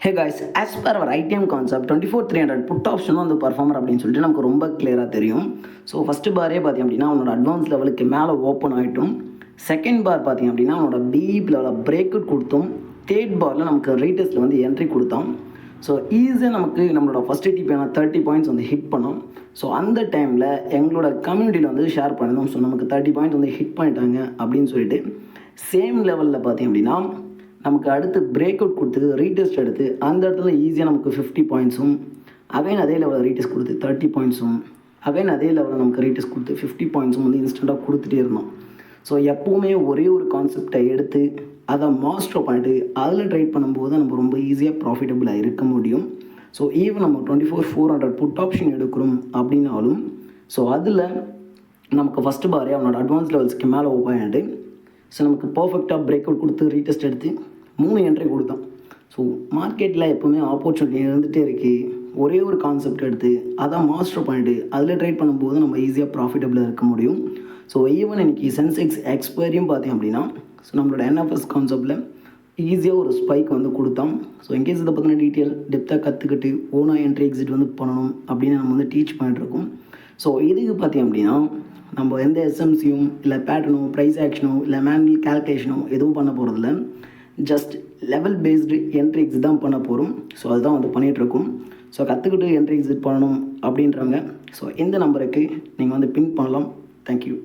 Hey guys, as per hour IDM concept 24,300 put ஆப்ஷனும் வந்து performer அப்படின்னு சொல்லிட்டு நமக்கு ரொம்ப கிளியராக தெரியும். ஸோ ஃபஸ்ட்டு பாரே பார்த்திங்க அப்படின்னா அவனோட அட்வான்ஸ் லெவலுக்கு மேலே ஓப்பன் ஆகிட்டும். செகண்ட் பார் பார்த்திங்க அப்படின்னா அவனோட பிஇபி லெவலில் பிரேக் அவுட் கொடுத்தோம். தேர்ட் பாரில் நமக்கு ரீட்டஸ்ட்டில் வந்து என்ட்ரி கொடுத்தோம். ஸோ ஈஸியாக நமக்கு நம்மளோட ஃபஸ்ட் டிபியான 30 பாயிண்ட்ஸ் வந்து ஹிட் பண்ணோம். ஸோ அந்த டைமில் எங்களோட கம்யூனிட்டியில் வந்து ஷேர் பண்ணியிருந்தோம். ஸோ நமக்கு 30 பாயிண்ட்ஸ் வந்து ஹிட் பண்ணிட்டாங்க அப்படின்னு சொல்லிட்டு சேம் லெவலில் பார்த்திங்க அப்படின்னா நமக்கு அடுத்து பிரேக் அவுட் கொடுத்து ரீடெஸ்ட் எடுத்து அந்த இடத்துல ஈஸியாக நமக்கு 50 பாயிண்ட்ஸும், அகைன் அதே லெவலில் ரீடெஸ்ட் கொடுத்து 30 பாயிண்ட்ஸும், அகைன் அதே லெவலில் நமக்கு ரீடெஸ்ட் கொடுத்து 50 பாயிண்ட்ஸும் வந்து இன்ஸ்டண்ட்டாக கொடுத்துட்டே இருந்தோம். ஸோ எப்போவுமே ஒரே ஒரு கான்செப்டை எடுத்து அதை மாஸ்டர் பண்ணிட்டு அதில் ட்ரைட் பண்ணும்போது நம்ம ரொம்ப ஈஸியாக ப்ராஃபிட்டபுளாக இருக்க முடியும். ஸோ ஈவன் நம்ம 24,400 புட் ஆப்ஷன் எடுக்கிறோம் அப்படின்னாலும் ஸோ அதில் நமக்கு ஃபஸ்ட்டு பாரே அவனோட அட்வான்ஸ் லெவல்ஸ்க்கு மேலே ஓப்பன் ஆகிட்டு ஸோ நமக்கு பர்ஃபெக்டாக பிரேக் அவுட் கொடுத்து ரீடெஸ்ட் எடுத்து 3 என்ட்ரி கொடுத்தான். ஸோ மார்க்கெட்டில் எப்போவுமே ஆப்பர்ச்சுனிட்டி இருந்துகிட்டே இருக்குது. ஒரே ஒரு கான்செப்ட் எடுத்து அதை மாஸ்டர் பண்ணிட்டு அதில் ட்ரேட் பண்ணும்போது நம்ம ஈஸியாக ப்ராஃபிட்டபுளாக இருக்க முடியும். ஸோ ஈவன் இன்றைக்கி சென்செக்ஸ் எக்ஸ்பைரியும் பார்த்திங்க அப்படின்னா ஸோ நம்மளோட என்எஃப்எஸ் கான்செப்டில் ஈஸியாக ஒரு ஸ்பைக் வந்து கொடுத்தோம். ஸோ இன்கேஸ் இதை பற்றின டீட்டெயில் டெப்த்தாக கற்றுக்கிட்டு ஓனாக என்ட்ரி எக்ஸிட் வந்து பண்ணணும் அப்படின்னு நம்ம வந்து டீச் பண்ணிட்டுருக்கோம். ஸோ இதுக்கு பார்த்திங்க அப்படின்னா நம்ம எந்த எஸ்எம்சியும் இல்லை பேட்டர்னோ ப்ரைஸ் ஆக்ஷனோ இல்லை மேனுவல் கேல்குலேஷனோ எதுவும் பண்ண போகிறதில்ல. Just level based entry exit தான் பண்ண போகிறோம். ஸோ அதுதான் வந்து பண்ணிகிட்ருக்கோம். ஸோ கற்றுக்கிட்டு என்ட்ரி எக்ஸிட் பண்ணணும் அப்படின்றவங்க ஸோ இந்த நம்பருக்கு நீங்கள் வந்து பின் பண்ணலாம். தேங்க்யூ.